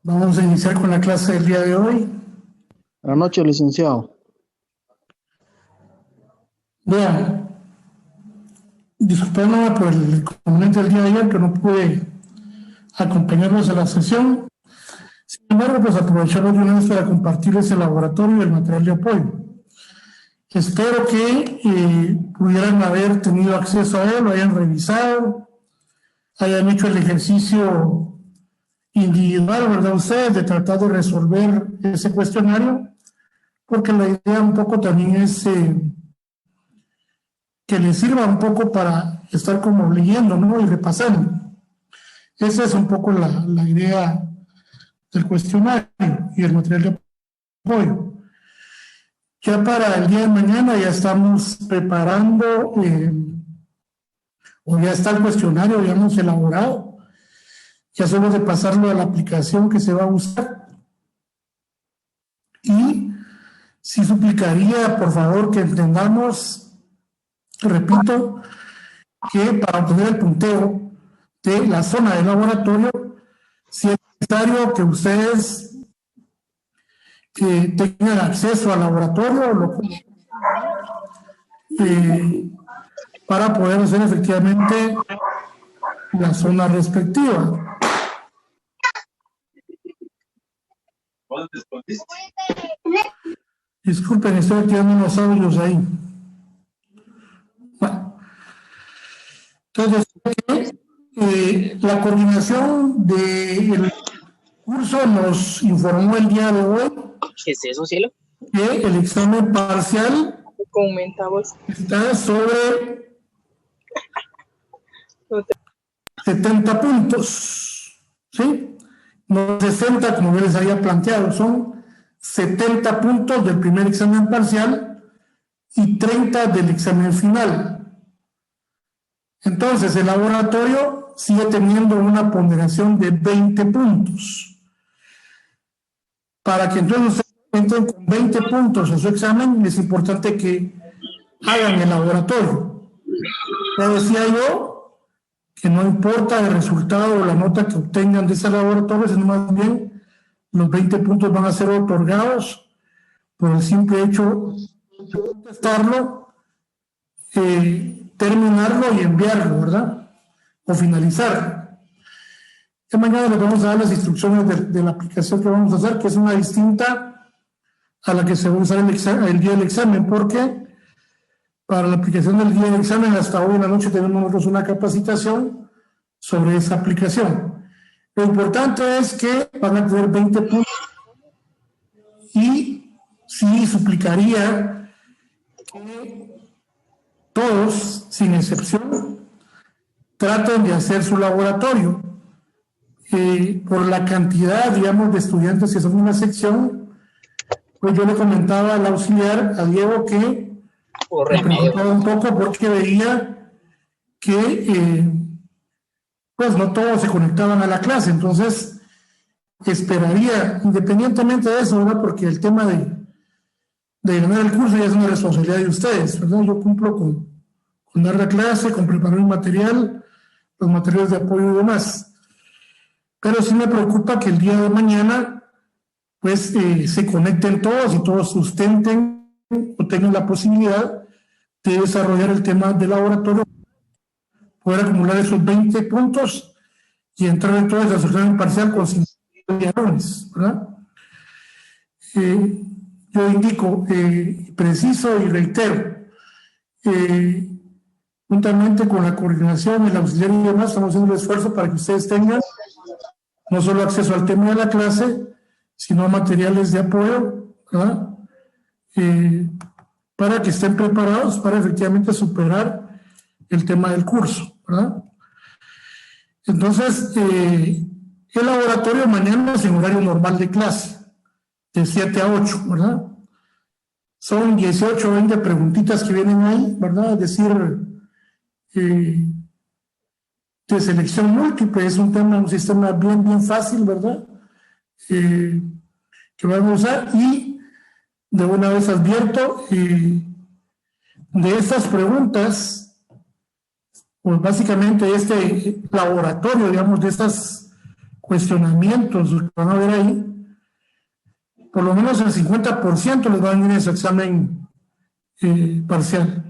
Vamos a iniciar con la clase del día de hoy. Buenas noches, licenciado. Vean, disculpándome por el inconveniente del día de ayer que no pude acompañarlos a la sesión. Sin embargo, pues aprovechamos de una vez para compartirles el laboratorio y el material de apoyo. Espero que pudieran haber tenido acceso a él, lo hayan revisado, hayan hecho el ejercicio individual, ¿verdad? Ustedes de tratar de resolver ese cuestionario, porque la idea un poco también es que les sirva un poco para estar como leyendo, ¿no? Y repasando. Esa es un poco la idea del cuestionario y el material de apoyo. Ya para el día de mañana ya estamos preparando, o ya está el cuestionario, ya hemos elaborado. Ya solo de pasarlo a la aplicación que se va a usar. Y sí suplicaría, por favor, que entendamos, repito, que para obtener el punteo de la zona de laboratorio, si es necesario que ustedes tengan acceso al laboratorio para poder hacer efectivamente la zona respectiva. Disculpen, estoy activando unos audios ahí. Bueno, entonces, la coordinación del curso nos informó el día de hoy. ¿Qué es eso, cielo? Que el examen parcial está sobre 70 puntos, ¿sí? No 60 como yo les había planteado, son 70 puntos del primer examen parcial y 30 del examen final. Entonces, el laboratorio sigue teniendo una ponderación de 20 puntos. Para que entonces ustedes entren con 20 puntos en su examen, es importante que hagan el laboratorio. Ya decía yo que no importa el resultado o la nota que obtengan de ese laboratorio, sino más bien los 20 puntos van a ser otorgados por el simple hecho de contestarlo, terminarlo y enviarlo, ¿verdad? O finalizarlo. Ya mañana les vamos a dar las instrucciones de la aplicación que vamos a hacer, que es una distinta a la que se va a usar el día del examen, porque para la aplicación del día del examen hasta hoy en la noche tenemos nosotros una capacitación sobre esa aplicación. Lo importante es que van a tener 20 puntos y sí suplicaría que todos, sin excepción, traten de hacer su laboratorio. Por la cantidad, digamos, de estudiantes que son una sección, pues yo le comentaba al auxiliar, a Diego, que me preocupaba un poco porque veía que pues no todos se conectaban a la clase, entonces esperaría, independientemente de eso, ¿verdad? Porque el tema de ganar el curso ya es una responsabilidad de ustedes, ¿verdad? Yo cumplo con dar la clase, con preparar el material, los materiales de apoyo y demás. Pero sí me preocupa que el día de mañana pues se conecten todos y todos sustenten o tengan la posibilidad de desarrollar el tema del laboratorio, poder acumular esos 20 puntos y entrar en toda esa examen parcial con 50 errores, ¿verdad? Yo indico, preciso y reitero, juntamente con la coordinación, el auxiliar y demás, estamos haciendo un esfuerzo para que ustedes tengan no solo acceso al tema de la clase, sino a materiales de apoyo, ¿verdad? Para que estén preparados para efectivamente superar el tema del curso, ¿verdad? Entonces, el laboratorio mañana es en horario normal de clase, de 7 a 8, ¿verdad? Son 18 o 20 preguntitas que vienen ahí, ¿verdad? Es decir, de selección múltiple, es un sistema bien fácil, ¿verdad? Que vamos a usar y de una vez advierto de estas preguntas, pues básicamente este laboratorio, digamos, de estas cuestionamientos que van a ver ahí, por lo menos el 50% les va a venir en su examen parcial.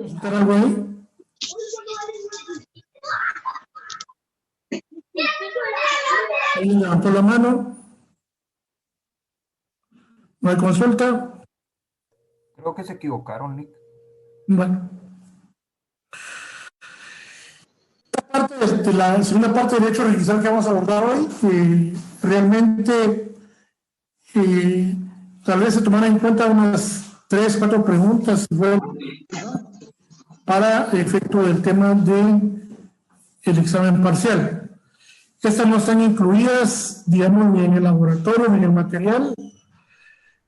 ¿Está algo ahí? ¿Alguien levantó la mano? ¿No hay consulta? Creo que se equivocaron, Nick. Bueno. La segunda parte del derecho registral que vamos a abordar hoy, realmente tal vez se tomaran en cuenta unas 3, 4 preguntas para efecto del tema del examen parcial. Estas no están incluidas, digamos, ni en el laboratorio, ni en el material,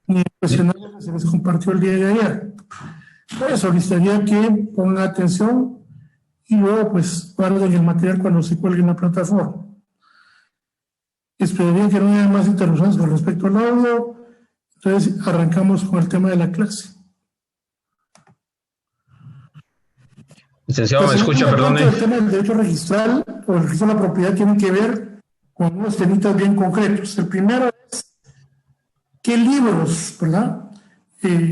ni en el cuestionario que se les compartió el día de ayer. Pues solicitaría que pongan atención y luego pues guarden el material cuando se cuelgue en la plataforma. Esperaría que no haya más interrupciones con respecto al audio. Entonces arrancamos con el tema de la clase. Licenciado, ¿me escucha? Perdón. El tema del derecho registral o el registro de la propiedad tiene que ver con unos temitas bien concretos. El primero es qué libros, ¿verdad?,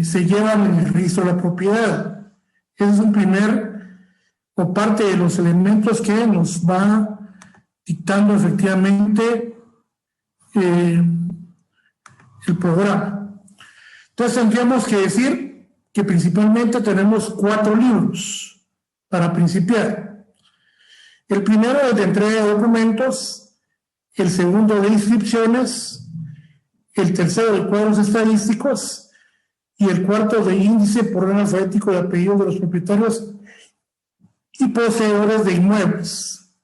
se llevan en el registro de la propiedad. Ese es un primer o parte de los elementos que nos va dictando efectivamente el programa. Entonces tendríamos que decir que principalmente tenemos 4 libros para principiar. El primero es de entrega de documentos, el segundo de inscripciones, el tercero de cuadros estadísticos y el cuarto de índice por orden alfabético de apellidos de los propietarios y poseedores de inmuebles.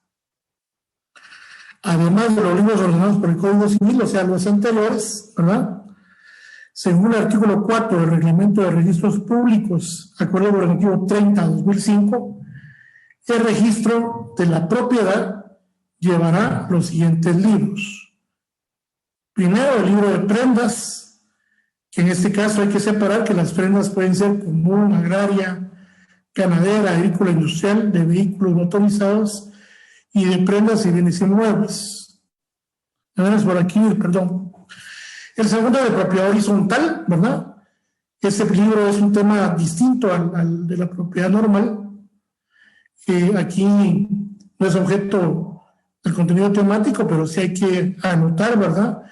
Además de los libros ordenados por el Código Civil, o sea, los anteriores, ¿verdad? Según el artículo 4 del Reglamento de Registros Públicos, Acuerdo Gubernativo 30/2005, el registro de la propiedad llevará los siguientes libros. Primero, el libro de prendas, que en este caso hay que separar que las prendas pueden ser común, agraria, ganadera, agrícola, industrial, de vehículos motorizados y de prendas y bienes inmuebles. Por aquí, perdón. El segundo de propiedad horizontal, ¿verdad? Este libro es un tema distinto al de la propiedad normal. Aquí no es objeto del contenido temático, pero sí hay que anotar, ¿verdad?,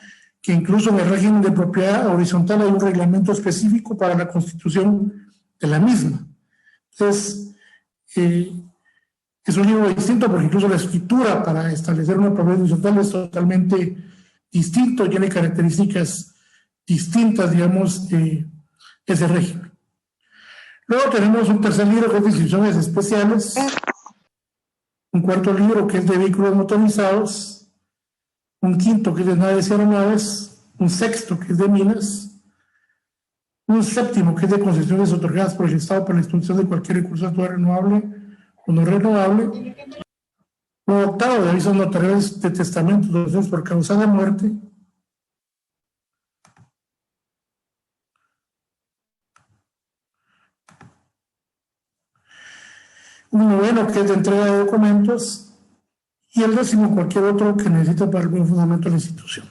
que incluso en el régimen de propiedad horizontal hay un reglamento específico para la constitución de la misma. Entonces, es un libro distinto porque incluso la escritura para establecer una propiedad horizontal es totalmente distinto, tiene características distintas, digamos, de ese régimen. Luego tenemos un tercer libro que es de inscripciones especiales, un cuarto libro que es de vehículos motorizados, un quinto que es de naves y aeronaves, un sexto que es de minas, un séptimo que es de concesiones otorgadas por el Estado para la explotación de cualquier recurso natural renovable o no renovable, un octavo de avisos notariales de testamentos donaciones por causa de muerte, un noveno que es de entrega de documentos, y el 10º cualquier otro que necesita para el buen fundamento de la institución.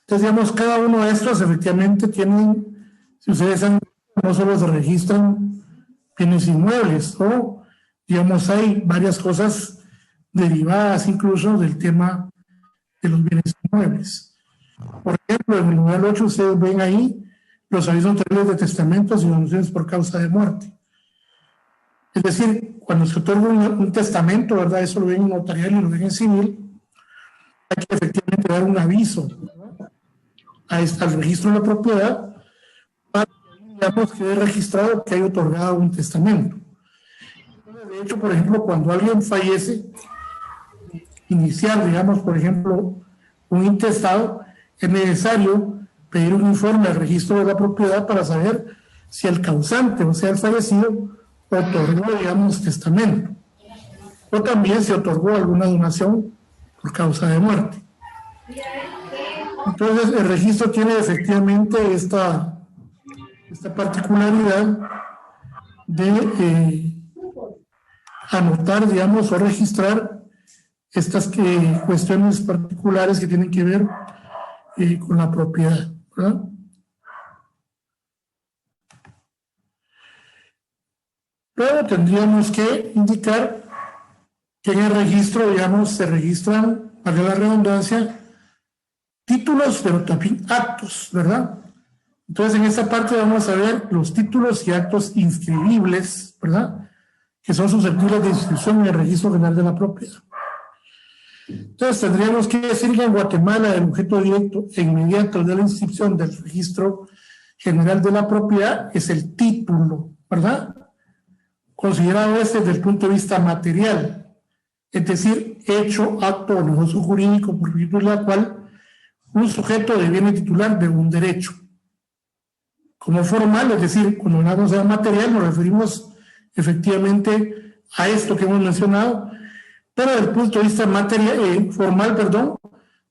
Entonces, digamos, cada uno de estos efectivamente tienen, si ustedes han, no solo se registran bienes inmuebles, o, digamos, hay varias cosas derivadas incluso del tema de los bienes inmuebles. Por ejemplo, en el nivel 8 ustedes ven ahí los avisos notariales de testamentos y donaciones por causa de muerte. Es decir, cuando se otorga un testamento, ¿verdad?, eso lo ven en notarial y lo ven en civil, hay que efectivamente dar un aviso, ¿verdad?, al registro de la propiedad para que, digamos, quede registrado que hay otorgado un testamento. De hecho, por ejemplo, cuando alguien fallece, iniciar, digamos, por ejemplo, un intestado, es necesario pedir un informe al registro de la propiedad para saber si el causante, o sea, el fallecido, otorgó, digamos, testamento, o también se otorgó alguna donación por causa de muerte. Entonces, el registro tiene efectivamente esta particularidad de anotar, digamos, o registrar estas cuestiones particulares que tienen que ver con la propiedad, ¿verdad? Luego tendríamos que indicar que en el registro, digamos, se registran, para la redundancia, títulos, pero también actos, ¿verdad? Entonces, en esta parte vamos a ver los títulos y actos inscribibles, ¿verdad? Que son susceptibles de inscripción en el Registro General de la Propiedad. Entonces, tendríamos que decir que en Guatemala el objeto directo e inmediato de la inscripción del Registro General de la Propiedad es el título, ¿verdad? Considerado desde el punto de vista material, es decir, hecho, acto o negocio jurídico por virtud de la cual un sujeto deviene titular de un derecho. Como formal, es decir, cuando hablamos de material nos referimos efectivamente a esto que hemos mencionado, pero desde el punto de vista formal,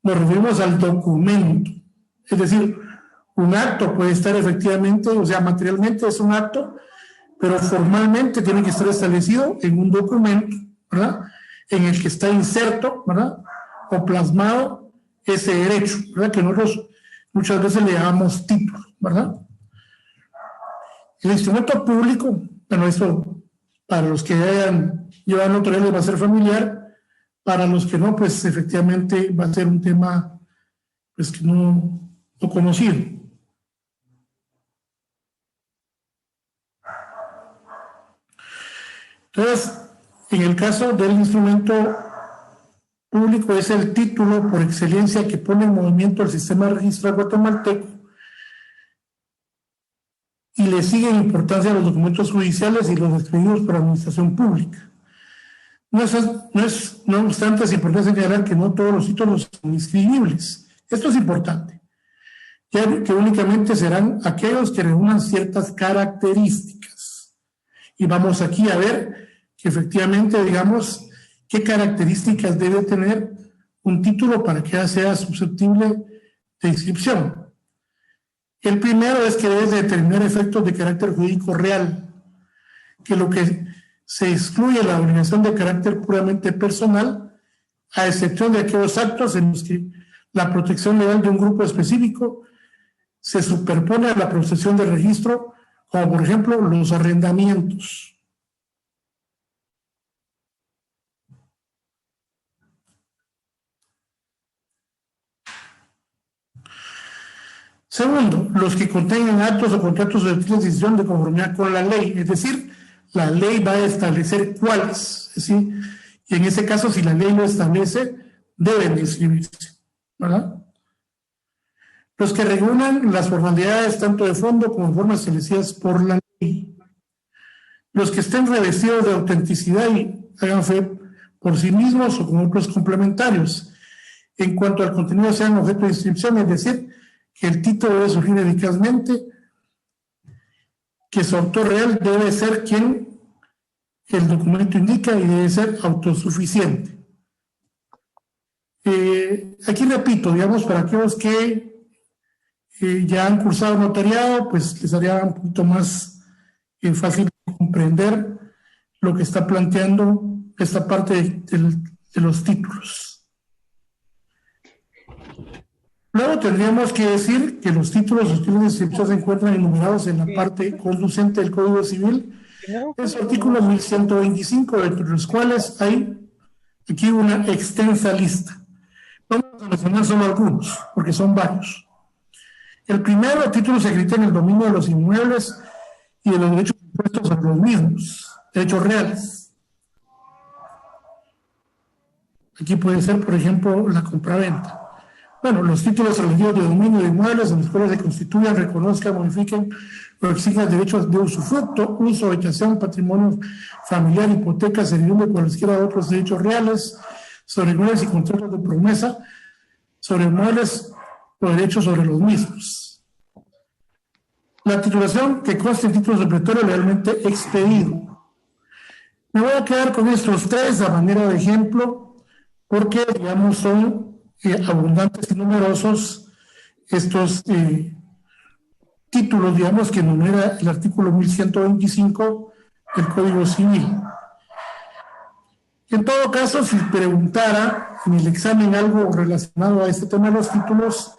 nos referimos al documento. Es decir, un acto puede estar efectivamente, o sea, materialmente es un acto, pero formalmente tiene que estar establecido en un documento, ¿verdad? En el que está inserto, ¿verdad? O plasmado ese derecho, ¿verdad? Que nosotros muchas veces le llamamos título, ¿verdad? El instrumento público, bueno, esto para los que hayan llevado notariales va a ser familiar, para los que no, pues efectivamente va a ser un tema pues que no conocido. Entonces, en el caso del instrumento público es el título por excelencia que pone en movimiento el sistema registral guatemalteco y le sigue en importancia a los documentos judiciales y los expedidos por administración pública. No obstante, es importante señalar que no todos los títulos son inscribibles. Esto es importante, ya que únicamente serán aquellos que reúnan ciertas características. Y vamos aquí a ver que efectivamente, digamos, qué características debe tener un título para que sea susceptible de inscripción. El primero es que debe determinar efectos de carácter jurídico real, que lo que se excluye la obligación de carácter puramente personal, a excepción de aquellos actos en los que la protección legal de un grupo específico se superpone a la procesión del registro, como por ejemplo los arrendamientos. Segundo, los que contengan actos o contratos de decisión de conformidad con la ley, es decir, la ley va a establecer cuáles, es decir, y en ese caso, si la ley lo establece, deben de inscribirse, ¿verdad? Los que regulan las formalidades tanto de fondo como de formas establecidas por la ley. Los que estén revestidos de autenticidad y hagan fe por sí mismos o con otros complementarios. En cuanto al contenido, sean objeto de inscripción, es decir, que el título debe surgir eficazmente, que su autor real debe ser quien el documento indica y debe ser autosuficiente. Aquí repito, digamos, para aquellos que ya han cursado notariado, pues les haría un poquito más fácil comprender lo que está planteando esta parte de los títulos. Luego tendríamos que decir que los títulos de inscripción se encuentran enumerados en la parte conducente del Código Civil, es el artículo 1125, entre los cuales hay aquí una extensa lista. Vamos a mencionar solo algunos, porque son varios. El primero, el título se acredita en el dominio de los inmuebles y de los derechos impuestos sobre los mismos, derechos reales. Aquí puede ser, por ejemplo, la compraventa. Bueno, los títulos relativos de dominio de inmuebles en los cuales se constituyan, reconozcan, modifiquen o exijan derechos de usufructo, uso, habitación, patrimonio familiar, hipoteca, servidumbre, cualesquiera otros derechos reales, sobre inmuebles y contratos de promesa, sobre inmuebles o derechos sobre los mismos. La titulación que consta en título supletorio legalmente expedido. Me voy a quedar con estos tres a manera de ejemplo, porque, digamos, son abundantes y numerosos estos títulos, digamos, que enumera el artículo 1125 del Código Civil. En todo caso, si preguntara en el examen algo relacionado a este tema de los títulos,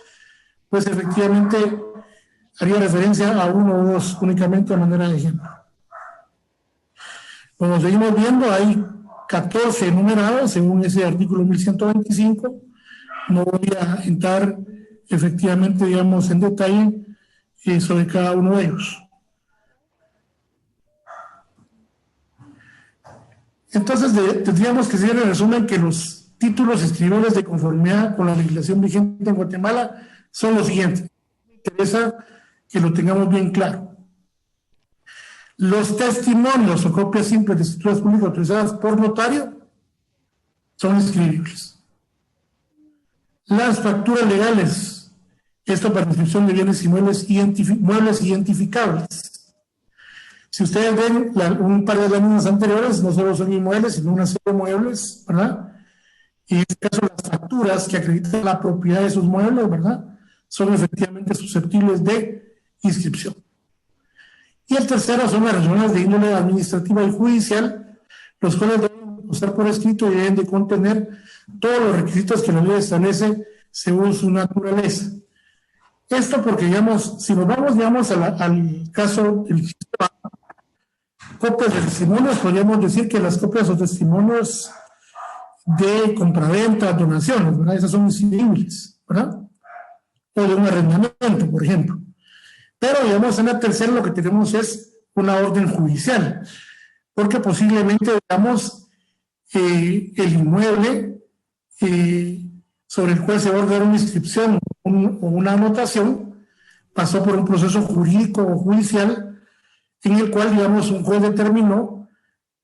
pues efectivamente haría referencia a uno o dos únicamente de manera de ejemplo. Como seguimos viendo, hay 14 enumerados según ese artículo 1125. No voy a entrar efectivamente, digamos, en detalle sobre cada uno de ellos. Entonces, tendríamos que decir en resumen que los títulos escribibles de conformidad con la legislación vigente en Guatemala son los siguientes. Me interesa que lo tengamos bien claro. Los testimonios o copias simples de escrituras públicas autorizadas por notario son inscribibles. Las facturas legales, esto para inscripción de bienes y muebles identificables. Si ustedes ven un par de láminas anteriores, no solo son inmuebles, sino una serie de muebles, ¿verdad? Y en este caso las facturas que acreditan la propiedad de esos muebles, ¿verdad?, son efectivamente susceptibles de inscripción. Y el tercero son las resoluciones de índole administrativa y judicial, los cuales deben estar por escrito y deben de contener todos los requisitos que la ley establece según su naturaleza. Esto porque, digamos, si nos vamos, digamos, al caso del copias de testimonios, podríamos decir que las copias o testimonios de compraventa, donaciones, ¿verdad? Esas son inscribibles, ¿verdad? O de un arrendamiento, por ejemplo. Pero, digamos, en la tercera lo que tenemos es una orden judicial, porque posiblemente, digamos, el inmueble sobre el cual se va a dar una inscripción o una anotación pasó por un proceso jurídico o judicial en el cual, digamos, un juez determinó,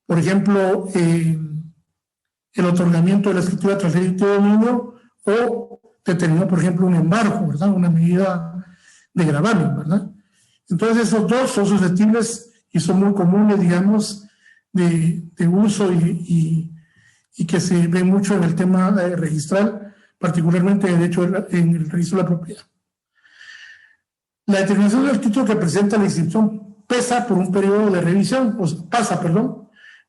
por ejemplo, el otorgamiento de la escritura tras el delito de dominio o determinó, por ejemplo, un embargo, ¿verdad?, una medida de gravamen, ¿verdad? Entonces, esos dos son susceptibles y son muy comunes, digamos, de uso y que se ve mucho en el tema registral, particularmente, de hecho, en el registro de la propiedad. La determinación del título que presenta la inscripción pasa por un periodo de revisión,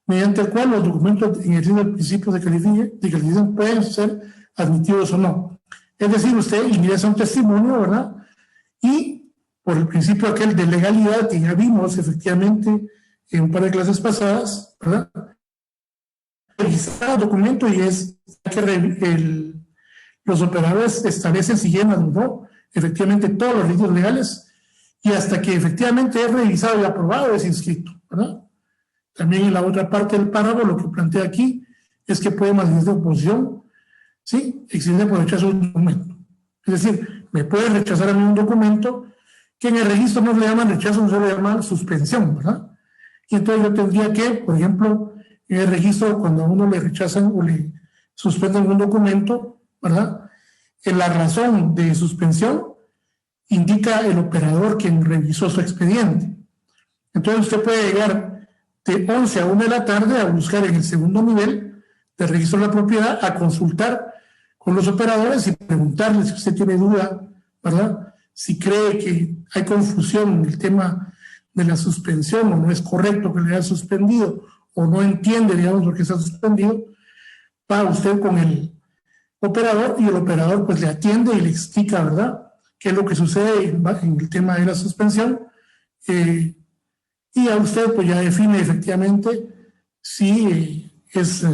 mediante el cual los documentos en el principio de calificación pueden ser admitidos o no. Es decir, usted ingresa un testimonio, ¿verdad? Y por el principio aquel de legalidad que ya vimos efectivamente en un par de clases pasadas, ¿verdad?, revisar el documento y es que los operadores establecen si llenan o no efectivamente todos los requisitos legales, y hasta que efectivamente es revisado y aprobado es inscrito, ¿verdad? También en la otra parte del párrafo lo que plantea aquí es que puede mantenerse de oposición, ¿sí?, exigirse por rechazo de un documento. Es decir, me puede rechazar a mí un documento que en el registro no le llaman rechazo, no se le llama suspensión, ¿verdad? Y entonces yo tendría que, por ejemplo, en el registro, cuando a uno le rechazan o le suspenden un documento, ¿verdad?, en la razón de suspensión indica el operador quien revisó su expediente. Entonces usted puede llegar de 11 a 1 de la tarde a buscar en el segundo nivel de registro de la propiedad, a consultar con los operadores y preguntarles si usted tiene duda, ¿verdad?, si cree que hay confusión en el tema de la suspensión o no es correcto que le haya suspendido o no entiende, digamos, lo que está suspendido, va usted con el operador y el operador pues le atiende y le explica, ¿verdad?, qué es lo que sucede en el tema de la suspensión, y a usted pues ya define efectivamente si es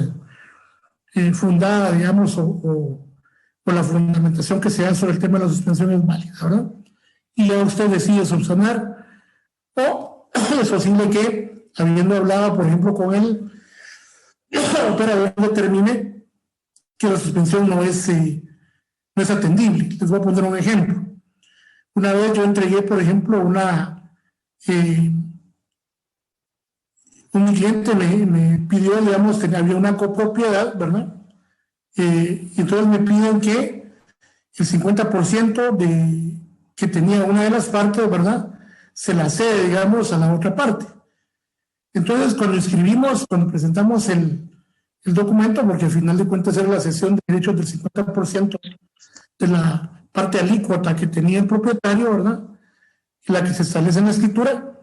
fundada, digamos, o la fundamentación que se da sobre el tema de la suspensión es válida, ¿verdad? Y ya usted decide subsanar, o es posible que, habiendo hablado, por ejemplo, con el operador, determine que la suspensión no es atendible. Les voy a poner un ejemplo. Una vez yo entregué, por ejemplo, un cliente me pidió, digamos, que había una copropiedad, ¿verdad? Y entonces me piden que el 50% que tenía una de las partes, ¿verdad?, se la cede, digamos, a la otra parte. Entonces, cuando presentamos el documento, porque al final de cuentas era la cesión de derechos del 50% de la parte alícuota que tenía el propietario, ¿verdad?, la que se establece en la escritura,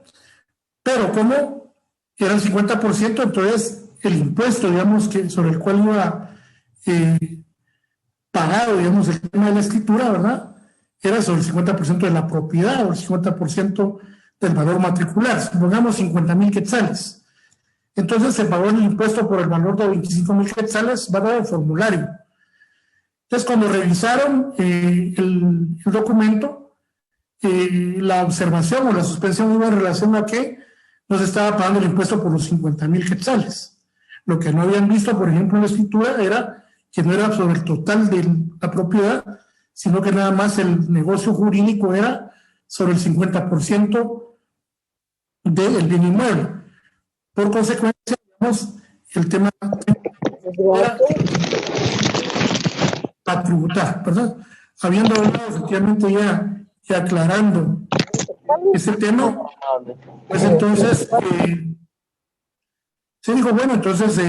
pero como era el 50%, entonces el impuesto, digamos, sobre el cual iba pagado, digamos, el tema de la escritura, ¿verdad? Era sobre el 50% de la propiedad o el 50% del valor matricular, supongamos 50,000 quetzales. Entonces se pagó el impuesto por el valor de 25,000 quetzales, va a dar el formulario. Entonces, cuando revisaron el documento, la observación o la suspensión iba en relación a que no se estaba pagando el impuesto por los 50,000 quetzales. Lo que no habían visto, por ejemplo, en la escritura era que no era sobre el total de la propiedad, sino que nada más el negocio jurídico era sobre el 50% del bien inmueble. Por consecuencia, digamos, el tema era a tributar, ¿verdad? Habiendo hablado efectivamente ya aclarando ese tema, pues entonces se dijo, bueno, entonces,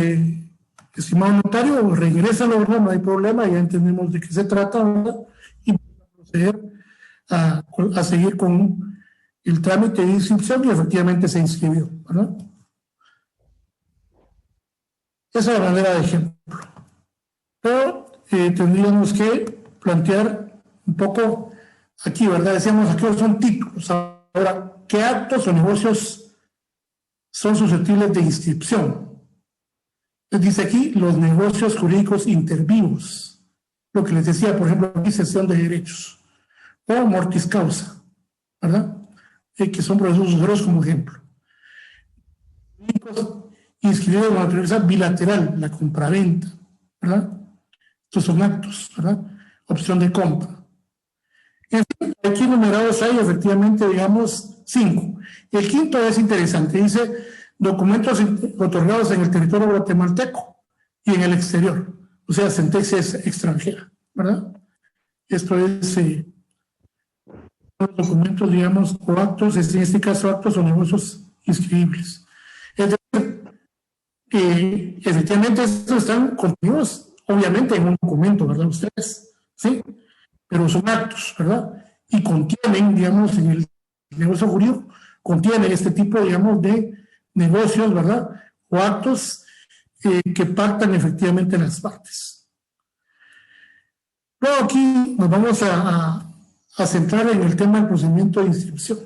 estimado notario, regrésalo, ¿verdad? No hay problema, ya entendemos de qué se trata, ¿verdad? Y proceder a seguir con el trámite de inscripción y efectivamente se inscribió, ¿verdad? Esa es la manera de ejemplo. Pero tendríamos que plantear un poco aquí, ¿verdad? Decíamos, aquí son títulos. Ahora, ¿qué actos o negocios son susceptibles de inscripción? Les dice aquí los negocios jurídicos intervivos. Lo que les decía, por ejemplo, aquí cesión de derechos o mortis causa, ¿verdad? Que son procesos usureros como ejemplo. Inscribidos en la naturaleza bilateral, la compraventa, ¿verdad? Estos son actos, ¿verdad? Opción de compra. En fin, aquí numerados hay efectivamente, digamos, 5. El quinto es interesante, dice documentos otorgados en el territorio guatemalteco y en el exterior, o sea, sentencia extranjera, ¿verdad? Esto es documentos, digamos, o actos, en este caso actos o negocios inscribibles. Es decir, efectivamente estos están contenidos obviamente en un documento, ¿verdad? Ustedes, ¿sí? Pero son actos, ¿verdad? Y contienen, digamos, en el negocio jurídico, contiene este tipo, digamos, de negocios, ¿verdad? O actos que pactan efectivamente las partes. Luego aquí nos vamos a centrar en el tema del procedimiento de inscripción.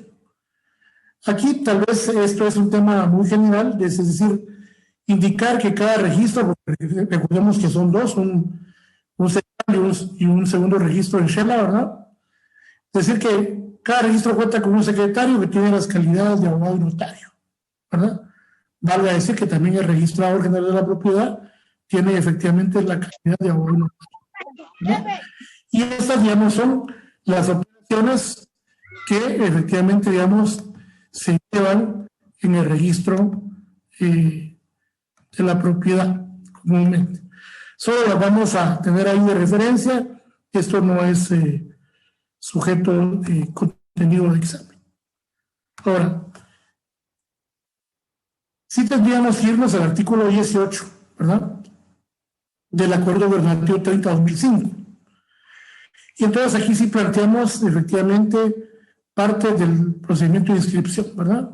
Aquí tal vez esto es un tema muy general, es decir, indicar que cada registro, recordemos que son dos, un secundario y un segundo registro en Shela, ¿verdad? Es decir, que cada registro cuenta con un secretario que tiene las calidades de abogado y notario, ¿verdad? Valga decir que también el registrador general de la propiedad tiene efectivamente la calidad de abogado y notario, ¿verdad? Y estas, digamos, son las operaciones que efectivamente, digamos, se llevan en el registro de la propiedad comúnmente. Solo las vamos a tener ahí de referencia. Esto no es sujeto de contenido de examen. Ahora, sí tendríamos que irnos al artículo 18, ¿verdad? Del Acuerdo Gubernativo 30/2005. Y entonces aquí sí planteamos efectivamente parte del procedimiento de inscripción, ¿verdad?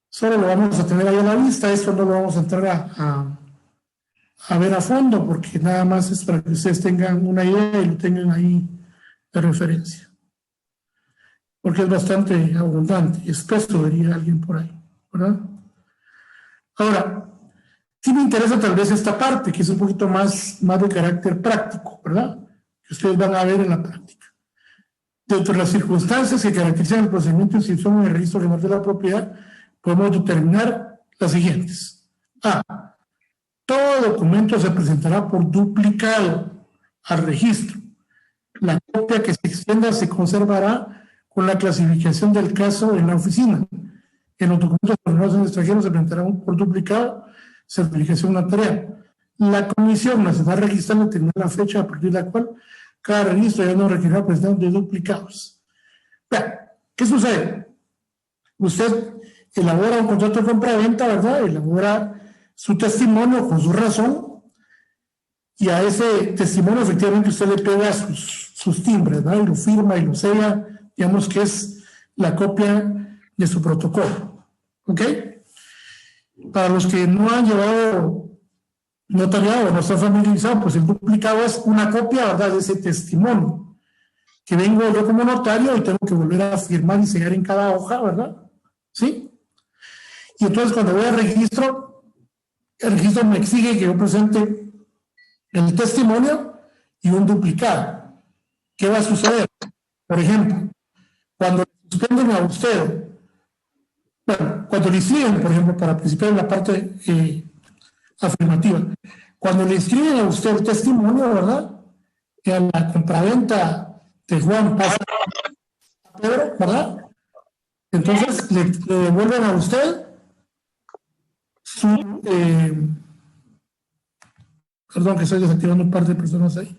Solo lo vamos a tener ahí a la vista, esto no lo vamos a entrar a ver a fondo, porque nada más es para que ustedes tengan una idea y lo tengan ahí de referencia. Porque es bastante abundante, espeso, diría alguien por ahí, ¿verdad? Ahora, sí me interesa tal vez esta parte, que es un poquito más de carácter práctico, ¿verdad? Que ustedes van a ver en la práctica. Dentro de las circunstancias que caracterizan el procedimiento de inscripción en el registro general de la propiedad, podemos determinar las siguientes. A. Todo documento se presentará por duplicado al registro. La copia que se extienda se conservará con la clasificación del caso en la oficina. En los documentos ordenados en el extranjero se presentarán por duplicado, certificación notarial. La comisión nacional registrada determinará la fecha a partir de la cual cada registro ya no requerirá presentación de duplicados. Vean, ¿qué sucede? Usted elabora un contrato de compra-venta, ¿verdad? Elabora su testimonio con su razón y a ese testimonio efectivamente usted le pega sus timbres, ¿verdad? Y lo firma y lo sella, digamos que es la copia de su protocolo. ¿Ok? Para los que no han llevado notariado o no están familiarizados, pues el duplicado es una copia, ¿verdad?, de ese testimonio, que vengo yo como notario y tengo que volver a firmar y sellar en cada hoja, ¿verdad? ¿Sí? Y entonces cuando voy al registro, el registro me exige que yo presente el testimonio y un duplicado. ¿Qué va a suceder? Por ejemplo, cuando le suspenden a usted, bueno, cuando le inscriben, por ejemplo, para participar en la parte afirmativa, cuando le inscriben a usted el testimonio, ¿verdad?, que a la compraventa de Juan pasa a Pedro, ¿verdad? Entonces le devuelven a usted su, perdón que estoy desactivando un par de personas ahí,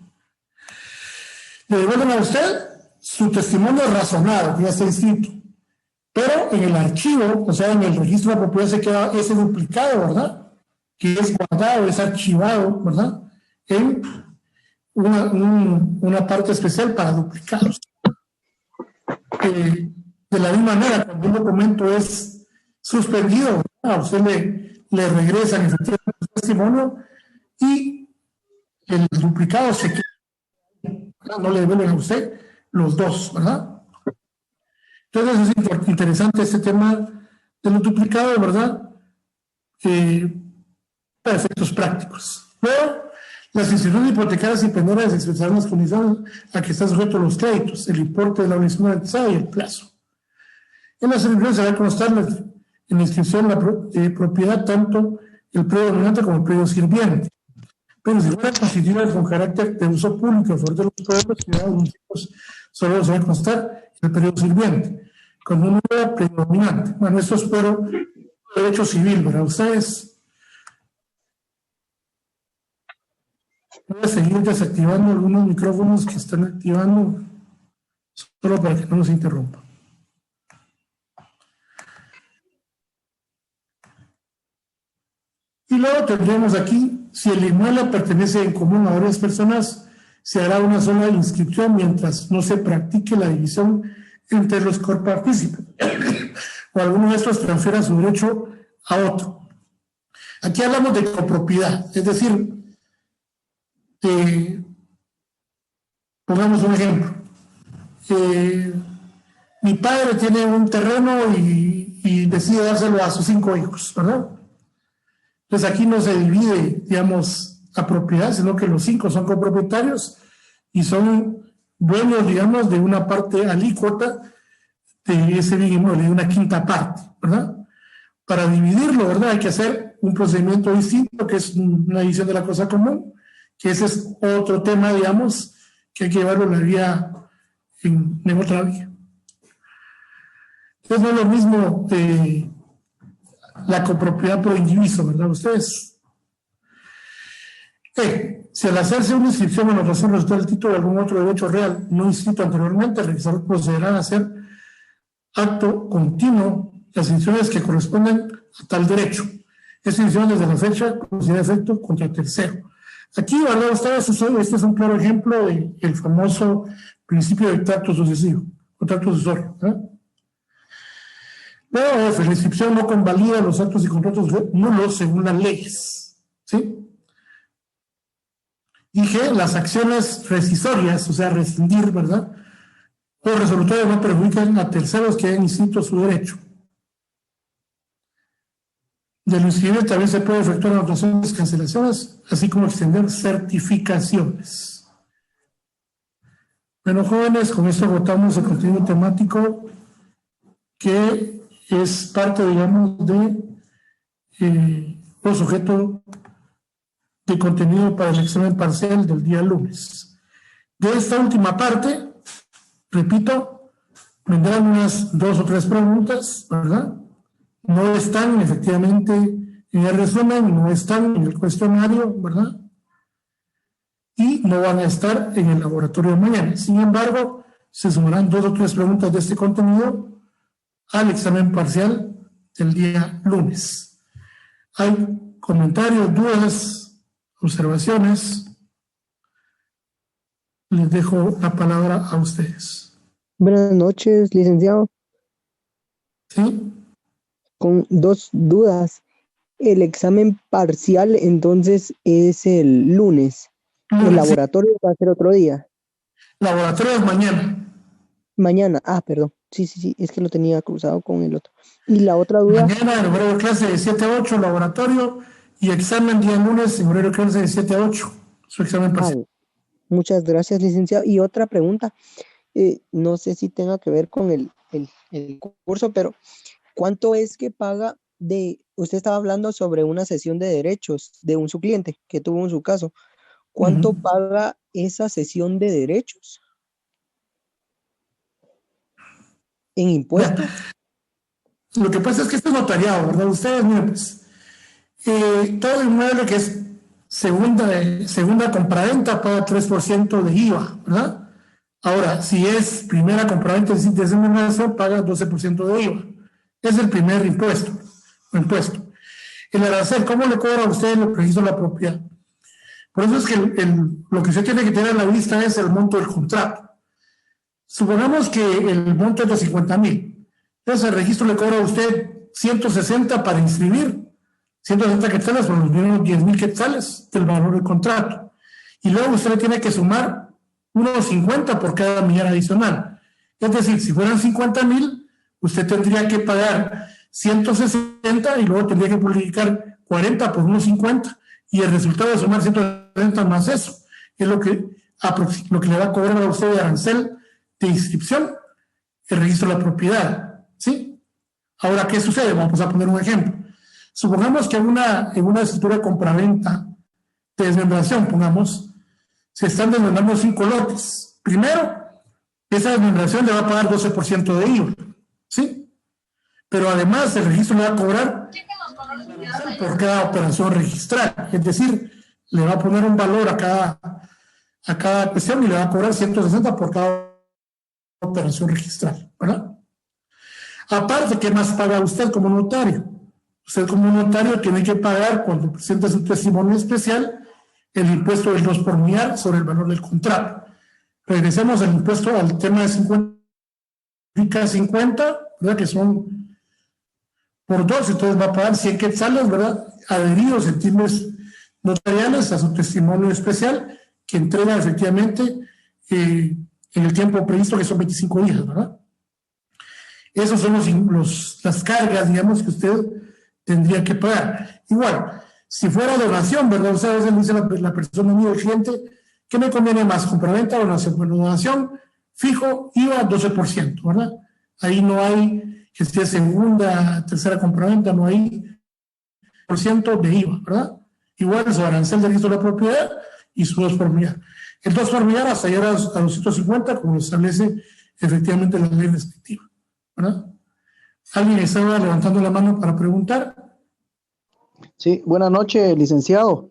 le devuelven a usted su testimonio razonado, que ya está inscrito, pero en el archivo, o sea, en el registro de propiedad se queda ese duplicado, ¿verdad?, que es guardado, es archivado, ¿verdad?, en una parte especial para duplicados. De la misma manera, cuando un documento es suspendido, a usted le regresan efectivamente el testimonio y el duplicado se queda, no le devuelven a usted los dos, ¿verdad? Entonces es interesante este tema de los duplicados, ¿verdad? Para efectos prácticos. Luego, las instituciones hipotecarias y penales expresarán las condiciones a que están sujetos los créditos, el importe de la obligación garantizada y el plazo. En las inscripciones se va a constar en la inscripción de propiedad tanto el predio dominante como el predio sirviente. Pero si fuera constituida con carácter de uso público a favor de los pueblos, ciudadanos, municipios, solo se va a constar el predio sirviente, con un número predominante. Bueno, esto es por derecho civil, ¿verdad? Ustedes voy a seguir desactivando algunos micrófonos que están activando, solo para que no nos interrumpa. Y luego tendremos aquí, si el inmueble pertenece en común a varias personas, se hará una sola inscripción mientras no se practique la división entre los copartícipes o alguno de estos transfiera su derecho a otro. Aquí hablamos de copropiedad, es decir, pongamos un ejemplo. Mi padre tiene un terreno y decide dárselo a sus 5 hijos, ¿verdad? Pues aquí no se divide, digamos, a propiedad, sino que los 5 son copropietarios y son dueños, digamos, de una parte alícuota de ese bien inmueble, de una quinta parte, ¿verdad? Para dividirlo, ¿verdad?, hay que hacer un procedimiento distinto, que es una división de la cosa común, que ese es otro tema, digamos, que hay que llevarlo en la vía, en otra vía. Entonces no es lo mismo la copropiedad por indiviso, ¿verdad? Ustedes. Si al hacerse una inscripción en razón resulta el título de algún otro derecho real no inscrito anteriormente, el registrador procederá a hacer acto continuo las inscripciones que corresponden a tal derecho. Esta inscripción desde la fecha considera efecto contra tercero. Aquí, ¿verdad? Ustedes, este es un claro ejemplo del famoso principio del trato sucesivo, contrato sucesorio, ¿verdad? Luego, la inscripción no convalida los actos y contratos nulos según las leyes, ¿sí? Dije, las acciones rescisorias, o sea, rescindir, ¿verdad?, o resolutorias no perjudican a terceros que hayan inscrito su derecho. De lo inscribido también se puede efectuar anotaciones, cancelaciones, así como extender certificaciones. Bueno, jóvenes, con esto agotamos el contenido temático que es parte, digamos, de o sujeto de contenido para el examen parcial del día lunes. De esta última parte, repito, vendrán unas 2 o 3 preguntas, ¿verdad? No están efectivamente en el resumen, no están en el cuestionario, ¿verdad? Y no van a estar en el laboratorio de mañana. Sin embargo, se sumarán 2 o 3 preguntas de este contenido al examen parcial del día lunes. ¿Hay comentarios, dudas, observaciones? Les dejo la palabra a ustedes. Buenas noches, licenciado. ¿sí? Con dos dudas. El examen parcial entonces es el lunes. El Lunes, sí. laboratorio va a ser otro día. Laboratorio es mañana. Mañana. Ah, perdón. Sí. Es que lo tenía cruzado con el otro. Y la otra duda. Mañana el horario de clase de 7 a 8, laboratorio, y examen día lunes en horario de clase de 7 a 8, su examen Ah, parcial. muchas gracias, licenciado. Y otra pregunta. No sé si tenga que ver con el curso, pero ¿cuánto es que paga usted estaba hablando sobre una sesión de derechos de su cliente que tuvo en su caso? ¿Cuánto paga esa sesión de derechos en Ya. impuestos? Lo que pasa es que esto es notariado, ¿verdad? Ustedes, miren, pues, todo inmueble que es segunda compraventa paga 3% de IVA, ¿verdad? Ahora, si es primera compraventa de desembolso, paga 12% de IVA. Es el primer impuesto. El arancel, ¿cómo le cobra a usted el registro de la propiedad? Por eso es que lo que usted tiene que tener a la vista es el monto del contrato. Supongamos que el monto es de 50,000. Entonces el registro le cobra a usted 160 para inscribir, 160 quetzales por los primeros 10,000 quetzales del valor del contrato. Y luego usted le tiene que sumar unos 50 por cada millar adicional. Es decir, si fueran 50,000, usted tendría que pagar 160 y luego tendría que publicar 40 por unos 50. Y el resultado de sumar 160 más eso es lo que le va a cobrar a usted de arancel de inscripción, el registro de la propiedad, ¿sí? Ahora, ¿qué sucede? Vamos a poner un ejemplo. Supongamos que en una escritura de compraventa de desmembración, pongamos, se están desmembrando 5 lotes. Primero, esa desmembración le va a pagar 12% de IVA, ¿sí? Pero además el registro le va a cobrar por cada operación registral, es decir, le va a poner un valor a cada cuestión y le va a cobrar 160 por cada operación registral, ¿verdad? Aparte, ¿qué más paga usted como notario? Usted como notario tiene que pagar, cuando presenta su testimonio especial, el impuesto del 2 por millar sobre el valor del contrato. Regresemos al impuesto al tema de 50, ¿verdad? Que son por 2, entonces va a pagar 100 quetzales, ¿verdad? Adheridos en firmes notariales a su testimonio especial, que entrega efectivamente en el tiempo previsto, que son 25 días, ¿verdad? Esos son las cargas, digamos, que usted tendría que pagar. Igual, si fuera donación, ¿verdad? O sea, a veces le dice la persona, amigo, el cliente, ¿qué me conviene más, compraventa o donación? Bueno, donación, fijo, IVA 12%, ¿verdad? Ahí no hay, que sea segunda, tercera compraventa, no hay por ciento de IVA, ¿verdad? Igual su arancel de registro de la propiedad y su 2 por millar. El 2 por millar hasta llegar a 250, como lo establece efectivamente la ley respectiva, ¿verdad? ¿Alguien estaba levantando la mano para preguntar? Sí, buenas noches, licenciado.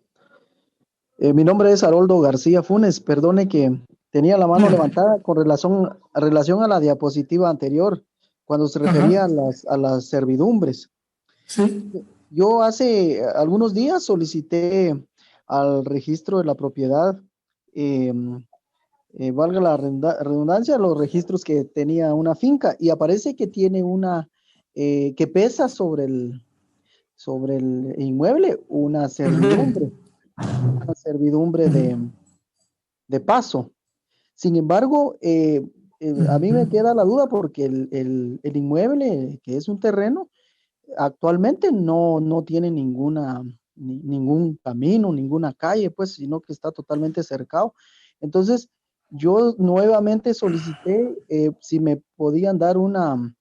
Mi nombre es Haroldo García Funes. Perdone que tenía la mano levantada con relación a la diapositiva anterior, cuando se refería a las servidumbres. Sí. Yo hace algunos días solicité al registro de la propiedad, valga la redundancia, los registros que tenía una finca, y aparece que tiene una que pesa sobre el inmueble una servidumbre de paso. Sin embargo, a mí me queda la duda porque el inmueble, que es un terreno, actualmente no tiene ningún camino, ninguna calle, pues, sino que está totalmente cercado. Entonces, yo nuevamente solicité si me podían dar una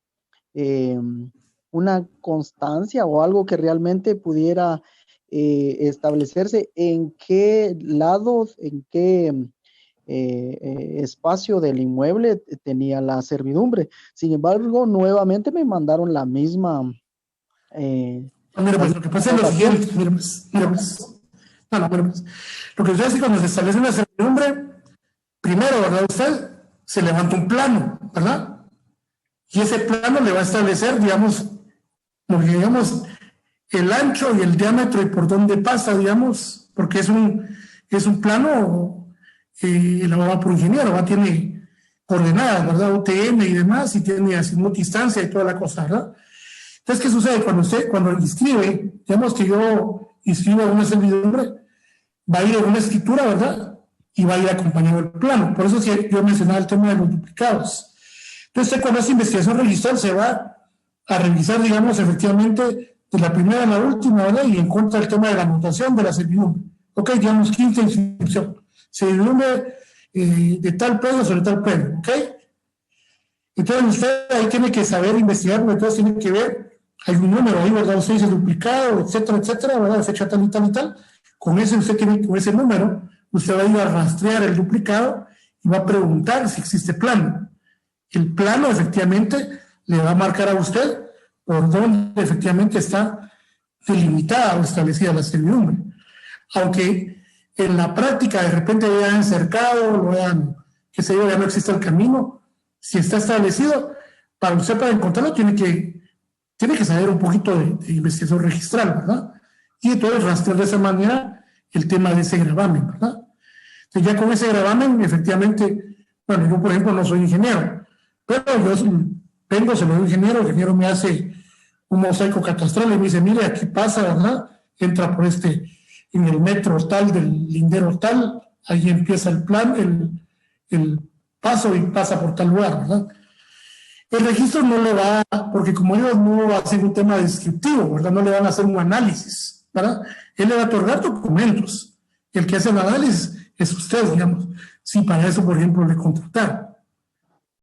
constancia o algo que realmente pudiera establecerse en qué lado, en qué espacio del inmueble tenía la servidumbre. Sin embargo, nuevamente me mandaron la misma. Mira, pues lo que pasa es lo siguiente, mira, pues. No, mira, pues. Lo que sucede es que cuando se establece una servidumbre, primero, ¿verdad? Usted se levanta un plano, ¿verdad? Y ese plano le va a establecer, digamos, lo que digamos, el ancho y el diámetro y por dónde pasa, digamos, porque es un plano elaborado por ingeniero, ¿verdad? Tiene coordenadas, ¿verdad? UTM y demás, y tiene azimut, distancia y toda la cosa, ¿verdad? Entonces, ¿qué sucede? Cuando inscribe, digamos que yo inscribo una servidumbre, va a ir en una escritura, ¿verdad? Y va a ir acompañado del plano. Por eso es que yo mencionaba el tema de los duplicados. Entonces, cuando esa investigación registral se va a revisar, digamos, efectivamente, de la primera a la última, ¿verdad? Y en contra del tema de la anotación de la servidumbre. Ok, digamos, quinta inscripción. Servidumbre de tal predio sobre tal predio, ¿ok? Entonces, usted ahí tiene que saber investigar, entonces tiene que ver, hay un número ahí, ¿verdad? Usted dice duplicado, etcétera, ¿verdad? Fecha tal y tal y tal. Con ese número, usted va a ir a rastrear el duplicado y va a preguntar si existe plano. El plano, efectivamente, le va a marcar a usted por dónde efectivamente está delimitada o establecida la servidumbre. Aunque en la práctica de repente lo hayan cercado, lo hayan, qué sé yo, ya no existe el camino, si está establecido, para usted para encontrarlo tiene que saber un poquito de investigación registral, ¿verdad? Y entonces rastrear de esa manera el tema de ese gravamen, ¿verdad? Entonces ya con ese gravamen, efectivamente, bueno, yo por ejemplo no soy ingeniero, pero yo vengo, se lo doy al ingeniero, el ingeniero me hace un mosaico catastral y me dice, mire, aquí pasa, ¿verdad? Entra por en el metro tal del lindero tal, ahí empieza el plan, el paso y pasa por tal lugar, ¿verdad? El registro no le va, porque como ellos no va a ser un tema descriptivo, ¿verdad? No le van a hacer un análisis, ¿verdad? Él le va a otorgar documentos. El que hace el análisis es usted, digamos. Si para eso, por ejemplo, le contrataron.